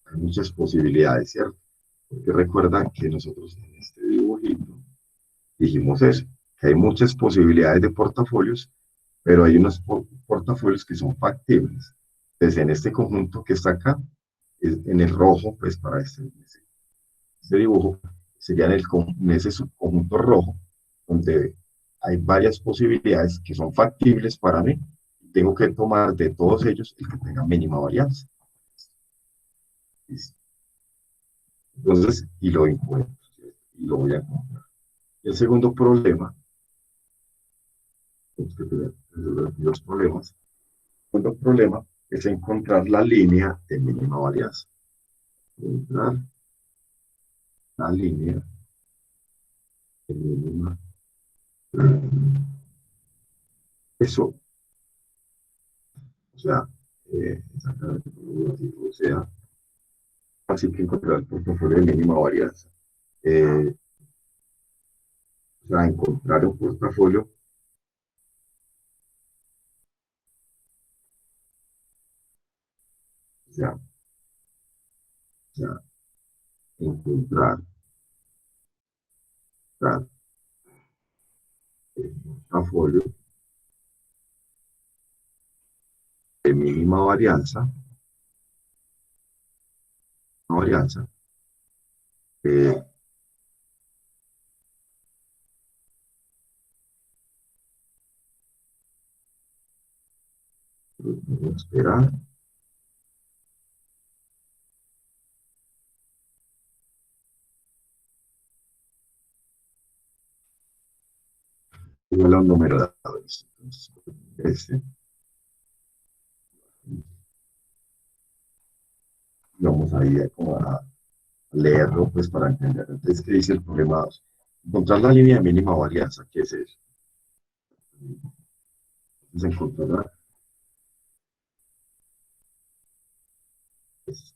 hay muchas posibilidades, ¿cierto? Porque recuerdan que nosotros en este dibujito dijimos eso, que hay muchas posibilidades de portafolios, pero hay unos portafolios que son factibles. Entonces, en este conjunto que está acá, en el rojo, pues para este dibujo, sería en ese subconjunto rojo, donde hay varias posibilidades que son factibles para mí. Tengo que tomar de todos ellos el que tenga mínima varianza. Entonces, y lo encuentro, ¿cierto? Y lo voy a encontrar. El segundo problema, tenemos que resolver los problemas. El segundo problema es encontrar la línea de mínima varianza. Encontrar la línea de mínima varianza. Eso, o sea, exactamente como lo digo, o sea, así que encontrar el portafolio de mínima varianza. Eh, O sea, encontrar un portafolio, o sea, encontrar, encontrar un portafolio de mínima varianza, eh, esperar, igual a un número dado. Entonces, este, vamos ahí como a leerlo pues para entender. Entonces, ¿qué dice el problema 2? Encontrar la línea de mínima varianza, ¿qué es eso? Entonces, encontrar la pues,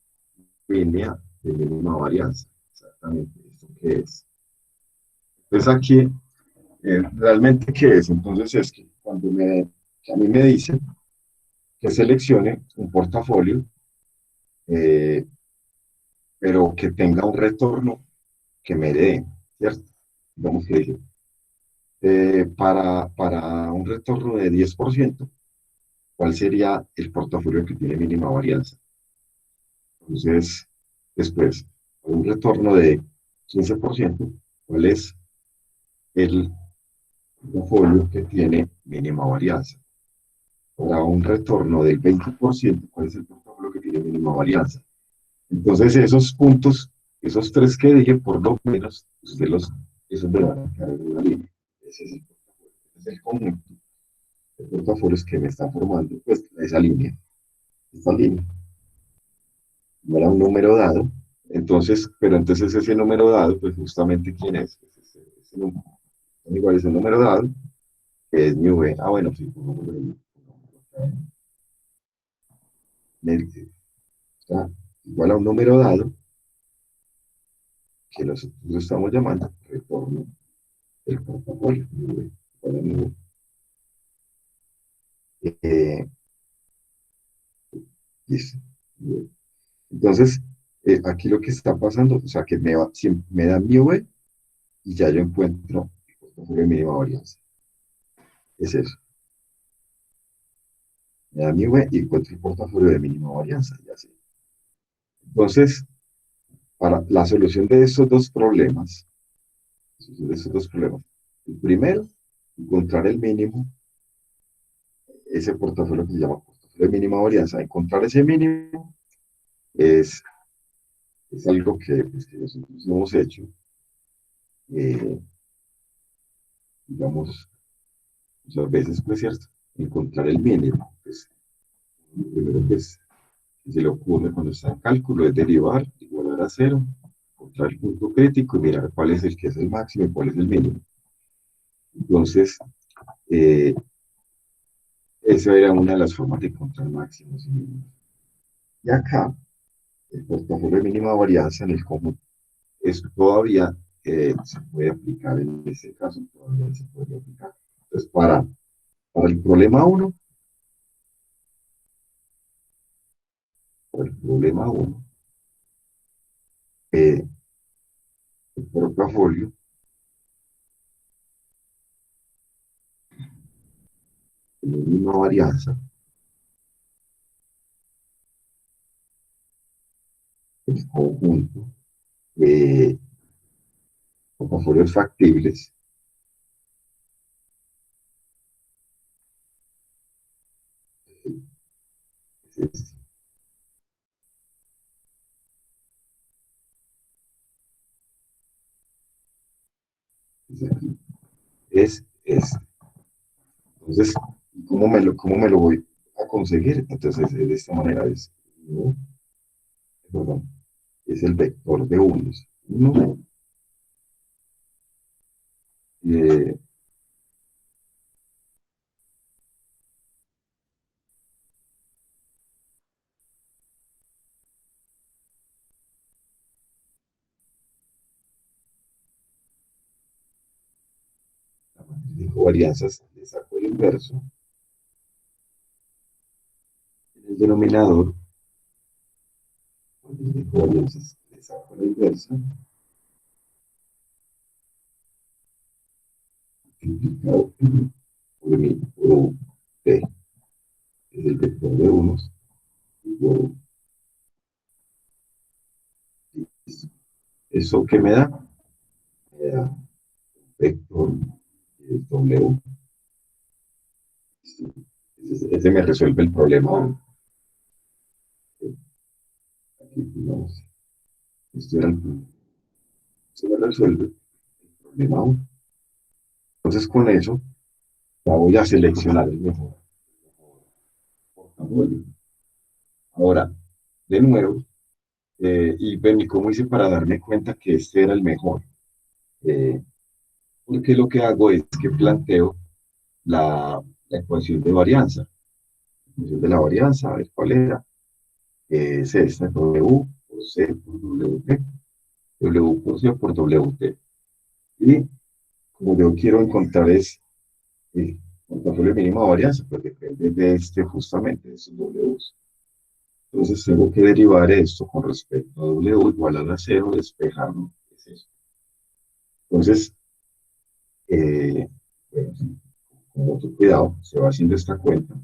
línea de mínima varianza. Exactamente, ¿esto qué es? Entonces, aquí, ¿realmente qué es? Entonces, es que que a mí me dicen que seleccione un portafolio, eh, pero que tenga un retorno que me dé, ¿cierto? Digamos que dice, para un retorno de 10%, ¿cuál sería el portafolio que tiene mínima varianza? Entonces, después, un retorno de 15%, ¿cuál es el portafolio que tiene mínima varianza? Para un retorno del 20%, ¿cuál es el portafolio que tiene mínima varianza? Entonces, esos puntos, esos tres que dije, por lo menos, esos me van a quedar en una línea. Ese es el portafolio, ese es el conjunto de portafolios que me están formando, pues, esa línea, esta línea. No era un número dado, entonces, pero entonces ese número dado, pues justamente quién es, pues ese número, igual es un número dado, que es mi V. Ah, bueno, sí, está igual a un número dado que nosotros estamos llamando retorno del portafolio, mi V, igual a mi V. Eh, listo. Entonces, aquí lo que está pasando, o sea, que si me da mi V y ya yo encuentro el portafolio de mínima varianza. Es eso. Me da mi V y encuentro el portafolio de mínima varianza. Y así. Entonces, para la solución de estos dos problemas, el primero, encontrar el mínimo, ese portafolio que se llama portafolio de mínima varianza. Encontrar ese mínimo es, es algo que, pues, que nosotros hemos hecho, eh, digamos, muchas veces, pues cierto, encontrar el mínimo. Pues, lo primero pues, que se le ocurre cuando está en cálculo es derivar, igualar a cero, encontrar el punto crítico y mirar cuál es el que es el máximo y cuál es el mínimo. Entonces, eh, esa era una de las formas de encontrar máximos y mínimos. Y acá, el portafolio de mínima varianza en el conjunto, eso todavía se puede aplicar en este caso, todavía se puede aplicar. Entonces, para el problema uno, para el problema uno, eh, el portafolio de mínima varianza, el conjunto de portafolios factibles, es, aquí, es este. Entonces, cómo me lo voy a conseguir? Entonces, de esta manera ¿no? Perdón, es el vector de unos. Uno, eh, tengo varianzas, le saco el inverso. En el denominador, cuando tengo varianzas, le saco la inversa. Multiplicado por P, es el vector de unos, y por X. ¿Eso qué me da? Me da un vector W. Ese me resuelve el problema. Aquí, digamos, esto era el punto. Se me resuelve el problema 1. Entonces, con eso, ya voy a seleccionar el mejor portafolio. Ahora, de nuevo, y ven, ¿y cómo hice para darme cuenta que este era el mejor? Eh, Porque lo que hago es que planteo la ecuación de varianza. La ecuación de la varianza, a ver cuál era. Es esta, W por C por WT. W por C por WT. Y como yo quiero encontrar es el portafolio mínimo de varianza, pues depende de este justamente, de estos W. Entonces tengo que derivar esto con respecto a W igual a la 0, despejarlo. Es eso. Entonces, bueno, sí, con mucho cuidado, se va haciendo esta cuenta.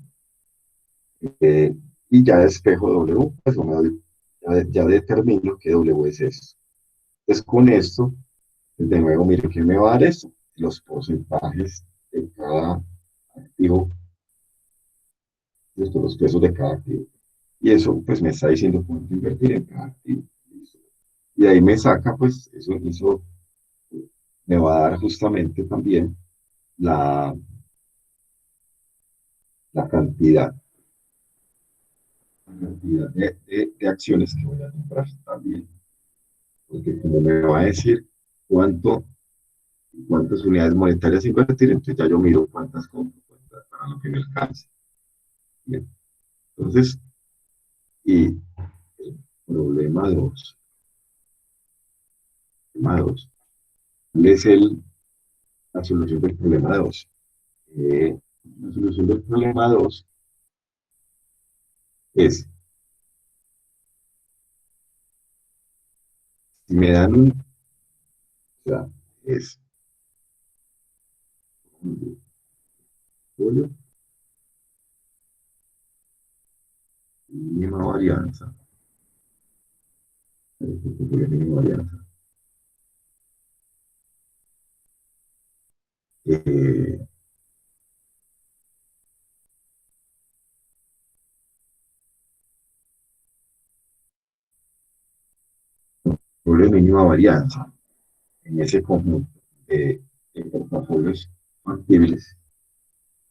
Y ya despejo W, pues ya determino que W es esto. Entonces con esto, de nuevo, mire que me va a dar esto, los porcentajes de cada activo, los pesos de cada activo. Y eso pues me está diciendo cuánto invertir en cada activo. Y ahí me saca, pues eso me va a dar justamente también la, la cantidad, de acciones que voy a comprar también. Porque como me va a decir cuántas unidades monetarias invertir, entonces ya yo miro cuántas compro, cuántas para lo que me alcance. Bien. Entonces, y el problema 2, problema 2, ¿cuál es la solución del problema 2? La solución del problema 2 es, si me dan o sea, es un folio, mínima varianza, mínima varianza, eh, folio de mínima varianza en ese conjunto de portafolios factibles,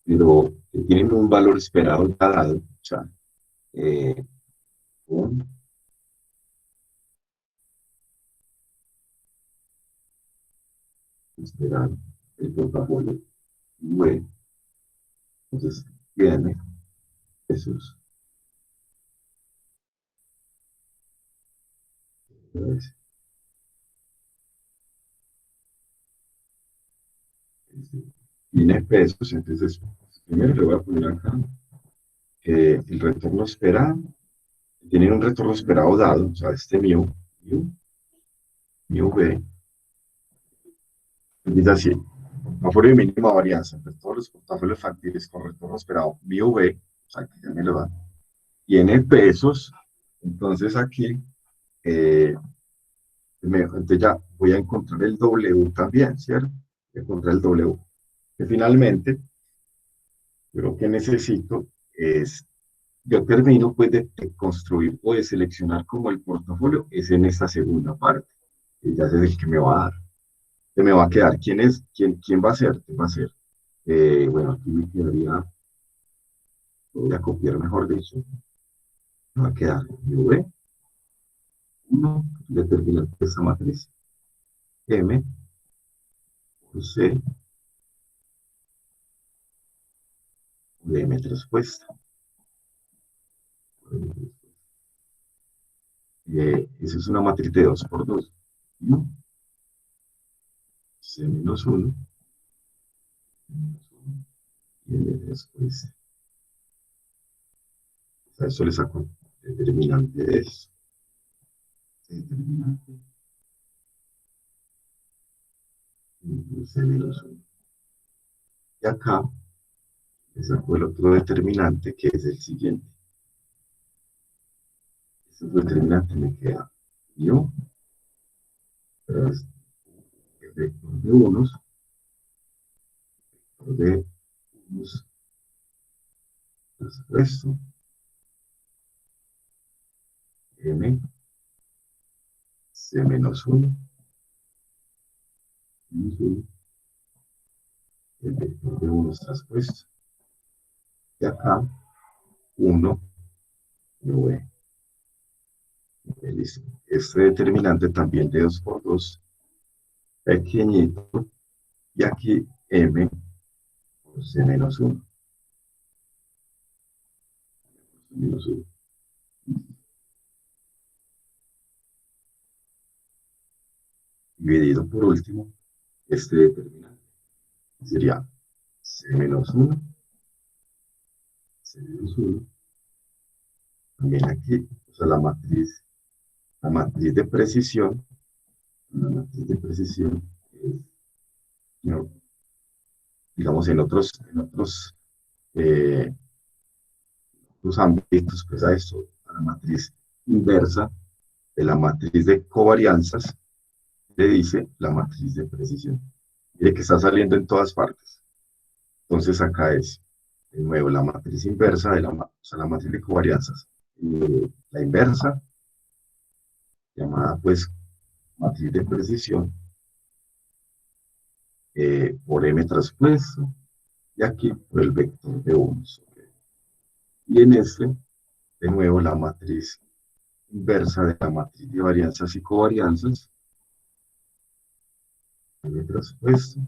pero que tienen un valor esperado ya dado, o sea, eh, un esperado el portafolio. Bueno, entonces viene Jesús. Entonces, viene pesos, entonces primero le voy a poner acá el retorno esperado. Tienen un retorno esperado dado, o sea, este mu b, dice así, portafolio de mínima varianza, entre todos los portafolios factibles con retorno esperado mu b, o sea, que ya me lo dan, tiene pesos, entonces aquí, entonces ya voy a encontrar el W también, ¿cierto? Voy a encontrar el W. Que finalmente, yo lo que necesito es, yo termino pues de construir o de seleccionar como el portafolio, es en esta segunda parte, y ya es el que me va a dar. Que me va a quedar, ¿quién va a ser? ¿Quién va a ser? Bueno, aquí me quedaría, voy a copiar mejor dicho, me va a quedar V1, determinante de esta matriz, M por C de M transpuesta. Eso es una matriz de 2 por 2. ¿No? C menos 1 Y después, a eso le saco el determinante de eso. Determinante. C menos 1. Y acá le saco el otro determinante que es el siguiente. Este determinante me queda mu, pero es el vector de unos, de unos, esto, m, c menos 1, menos 1, el vector de unos traspuesto. Y acá, 1, v. Listo. Este determinante también de 2 por 2, pequeñito, y aquí m por c menos 1. Menos 1. Dividido por último, este determinante sería c menos 1, c menos 1. También aquí, o sea, la matriz de precisión, es, no, digamos, eh, otros ámbitos, pues a esto, a la matriz inversa de la matriz de covarianzas, le dice la matriz de precisión. Mire que está saliendo en todas partes. Entonces acá es, de nuevo, la matriz inversa de o sea, la matriz de covarianzas. La inversa, llamada pues matriz de precisión, por m traspuesto, y aquí por el vector de 1. Y en este, de nuevo, la matriz inversa de la matriz de varianzas y covarianzas, m traspuesto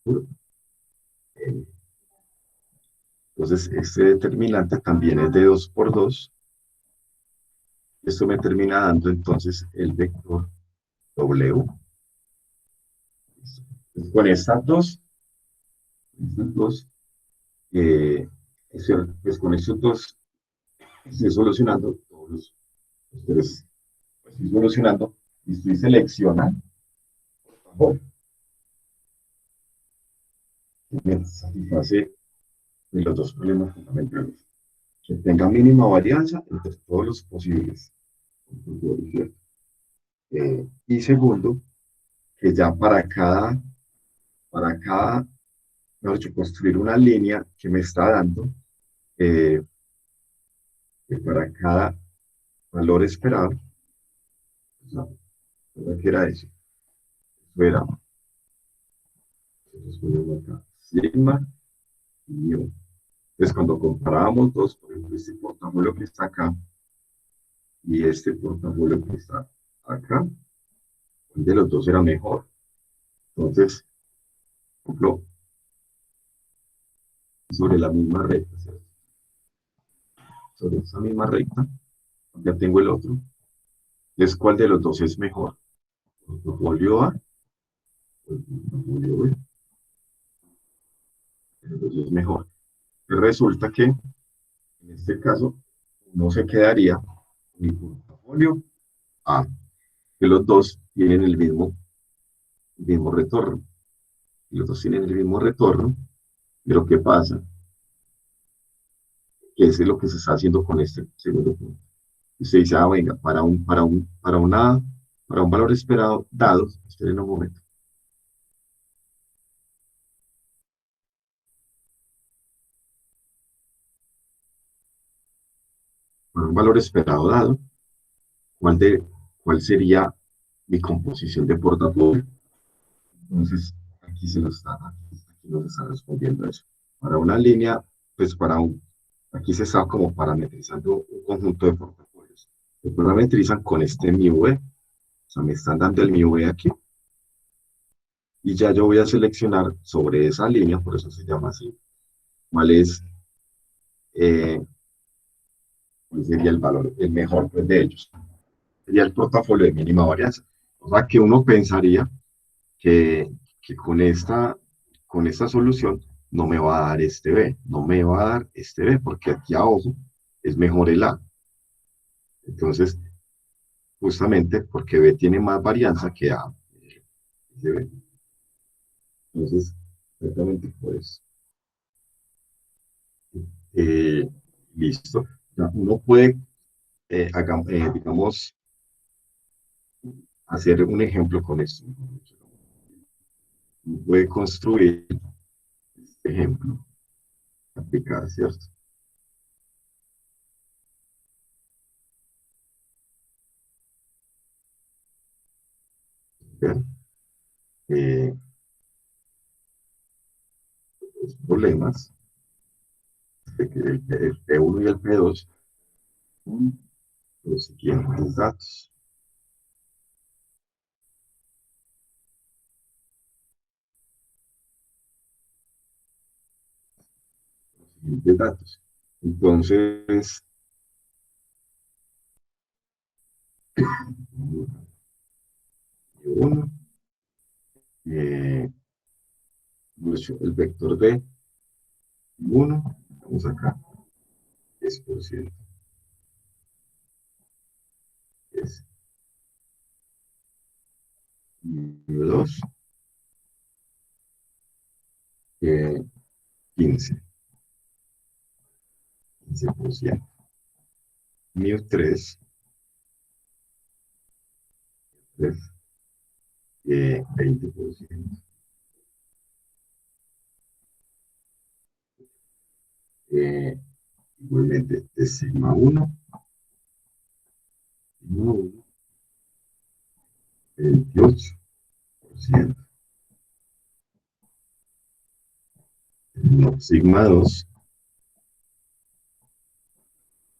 por m. Entonces, este determinante también es de 2 por 2. Esto me termina dando entonces el vector W. Entonces, con estas dos, pues con estos dos, estoy solucionando todos los tres. Estoy solucionando y estoy seleccionando, por favor, que me satisface de los dos problemas fundamentales. Que tenga mínima varianza entre todos los posibles. Y segundo, que ya para cada, mejor dicho, construir una línea que me está dando, que para cada valor esperado, no, ¿qué era eso? Eso era, entonces ponemos acá, sigma y mu. Entonces cuando comparábamos dos, por ejemplo, este portafolio que está acá y este portafolio que está acá, ¿cuál de los dos era mejor? Entonces, por ejemplo, sobre la misma recta, ¿cierto? Sobre esa misma recta, ya tengo el otro. Entonces, ¿cuál de los dos es mejor? ¿El portafolio A o el portafolio B? El dos es mejor. Y resulta que, en este caso, no se quedaría mi portafolio A, que los dos tienen el mismo retorno. Y los dos tienen el mismo retorno, pero ¿qué pasa? Que ese es lo que se está haciendo con este segundo punto. Usted dice, venga, para un valor esperado dado, esperen un momento, para un valor esperado dado, ¿cuál, de, cuál sería mi composición de portafolio? Entonces, aquí nos está respondiendo eso. Para una línea, pues aquí se está como parametrizando un conjunto de portafolios. Se parametrizan con este μe, o sea, me están dando el μe aquí, y ya yo voy a seleccionar sobre esa línea, por eso se llama así, cuál es, eh, cuál sería el valor, el mejor pues, de ellos. Sería el portafolio de mínima varianza. O sea, que uno pensaría que, que con esta solución no me va a dar este B, no me va a dar este B, porque aquí abajo es mejor el A. Entonces, justamente porque B tiene más varianza que A. de B. Entonces, exactamente por eso. Eh, listo. Ya uno puede, digamos, hacer un ejemplo con esto. Uno puede construir este ejemplo, aplicar, ¿cierto? ¿Ver? Eh, los problemas, el P1 y el P2, con los siguientes datos. Los siguientes datos. Entonces, uno, eh, el vector de 1, vamos acá, 10%, es 2, 15, 15%. Mu 3, 20%. Eh, igualmente, de sigma 1, 28%. No, sigma 2,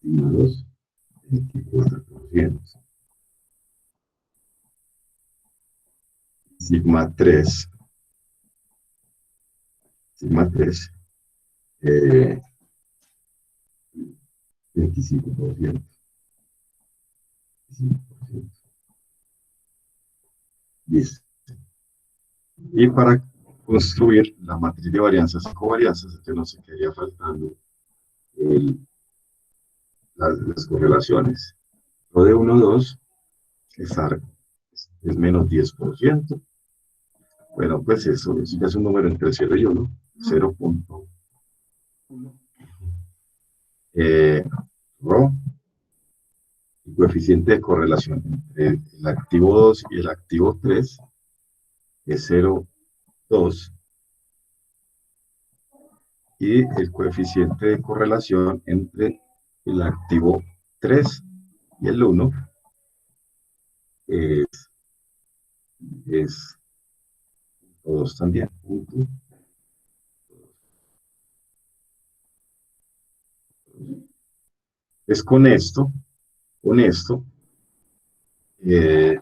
24%. Sigma 3, sigma 3, eh, 25%. 25%. Listo. Y para construir la matriz de varianzas y covarianzas, entonces no se quedaría faltando el, las correlaciones. Lo de 1, 2 es menos 10%. Bueno, pues eso ya es un número entre 0 y 1. 0.1. Rho, el coeficiente de correlación entre el activo 2 y el activo 3 es 0.2. Y el coeficiente de correlación entre el activo 3 y el 1 es, es 2 también. Es con esto, eh,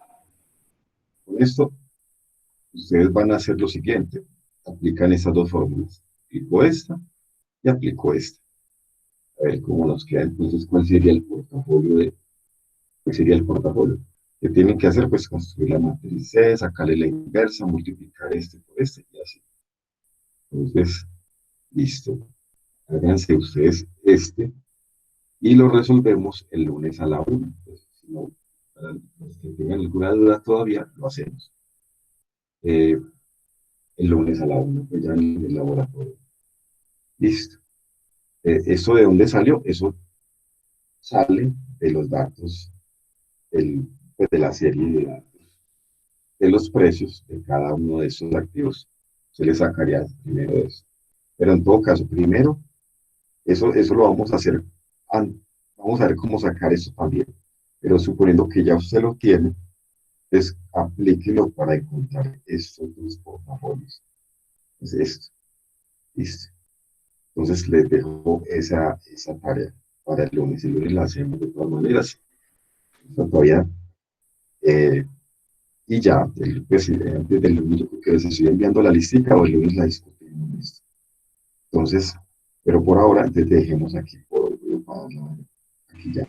con esto, ustedes van a hacer lo siguiente. Aplican esas dos fórmulas. Aplico esta y aplico esta. A ver cómo nos queda entonces, ¿cuál sería el portafolio cuál sería el portafolio? ¿Qué tienen que hacer? Pues construir la matriz C, sacarle la inversa, multiplicar este por este y así. Entonces, listo. Háganse ustedes este y lo resolvemos el lunes a la 1. Entonces, si no, para los que tengan alguna duda todavía, lo hacemos. Eh, el lunes a la 1, pues ya en el laboratorio. Listo. ¿Esto de dónde salió? Eso sale de los datos pues, de la serie de datos, de los precios de cada uno de esos activos. Se le sacaría primero eso. Pero en todo caso, primero, eso lo vamos a hacer. Vamos a ver cómo sacar eso también. Pero suponiendo que ya usted lo tiene, pues aplíquelo para encontrar estos dos portafolios. Es esto. Listo. Entonces les dejo esa tarea para el lunes. El lunes la hacemos de todas maneras. Todavía. eh, y ya, pues, antes del lunes yo creo que les estoy enviando la listica o el lunes la discutimos. Listo. Entonces, pero por ahora, te dejemos aquí, aquí ya.